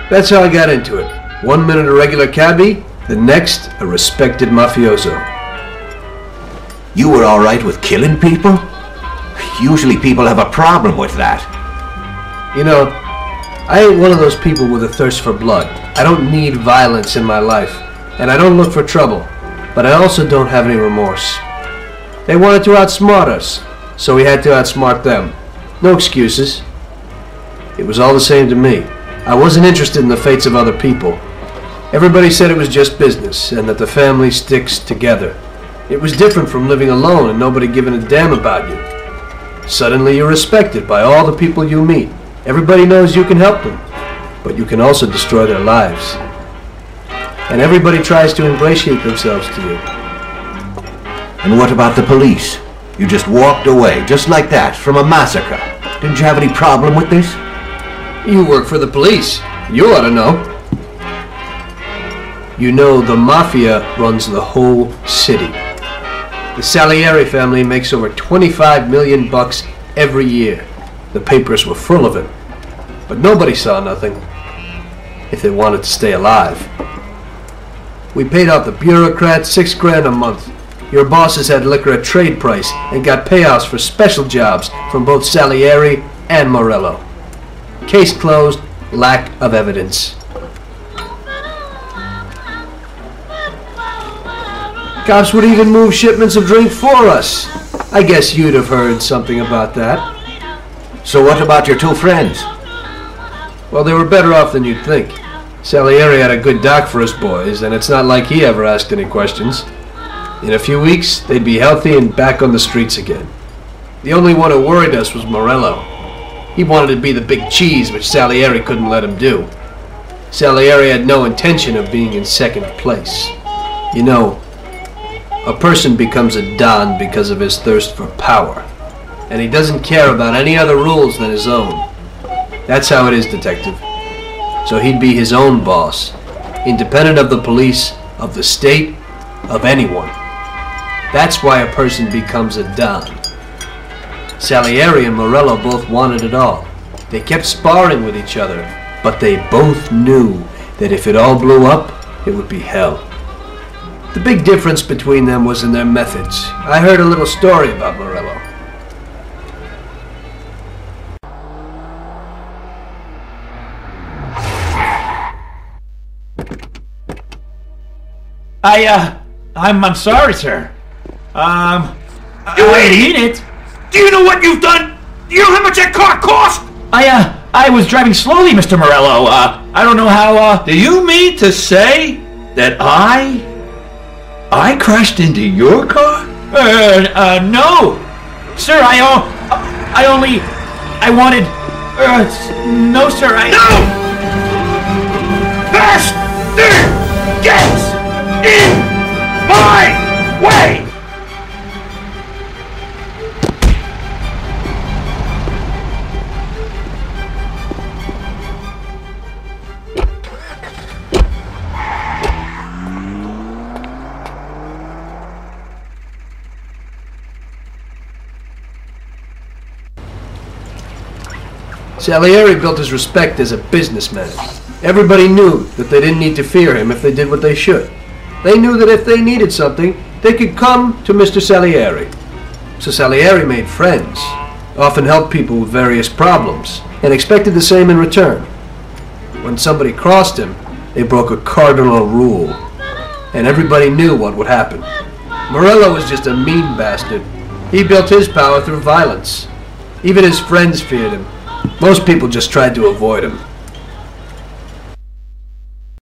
That's how I got into it. 1 minute a regular cabbie, the next a respected mafioso. You were all right with killing people? Usually people have a problem with that. You know, I ain't one of those people with a thirst for blood. I don't need violence in my life, and I don't look for trouble, but I also don't have any remorse. They wanted to outsmart us, so we had to outsmart them. No excuses. It was all the same to me. I wasn't interested in the fates of other people. Everybody said it was just business, and that the family sticks together. It was different from living alone and nobody giving a damn about you. Suddenly you're respected by all the people you meet. Everybody knows you can help them, but you can also destroy their lives. And everybody tries to ingratiate themselves to you. And what about the police? You just walked away, just like that, from a massacre. Didn't you have any problem with this? You work for the police. You ought to know. You know the Mafia runs the whole city. The Salieri family makes over 25 million bucks every year. The papers were full of it. But nobody saw nothing. If they wanted to stay alive. We paid off the bureaucrats $6 grand a month. Your bosses had liquor at trade price and got payouts for special jobs from both Salieri and Morello. Case closed, lack of evidence. Cops would even move shipments of drink for us. I guess you'd have heard something about that. So what about your two friends? Well, they were better off than you'd think. Salieri had a good doc for his boys, and it's not like he ever asked any questions. In a few weeks, they'd be healthy and back on the streets again. The only one who worried us was Morello. He wanted to be the big cheese, which Salieri couldn't let him do. Salieri had no intention of being in second place. You know, a person becomes a Don because of his thirst for power. And he doesn't care about any other rules than his own. That's how it is, detective. So he'd be his own boss, independent of the police, of the state, of anyone. That's why a person becomes a Don. Salieri and Morello both wanted it all. They kept sparring with each other, but they both knew that if it all blew up, it would be hell. The big difference between them was in their methods. I heard a little story about Morello. I'm sorry, sir. You idiot! Do you know what you've done? Do you know how much that car cost? I was driving slowly, Mr. Morello. I don't know how, Do you mean to say that I crashed into your car? no. Sir, I wanted, no, sir, No! Faster! Get in my way! Salieri built his respect as a businessman. Everybody knew that they didn't need to fear him if they did what they should. They knew that if they needed something, they could come to Mr. Salieri. So Salieri made friends, often helped people with various problems, and expected the same in return. When somebody crossed him, they broke a cardinal rule, and everybody knew what would happen. Morello was just a mean bastard. He built his power through violence. Even his friends feared him. Most people just tried to avoid him.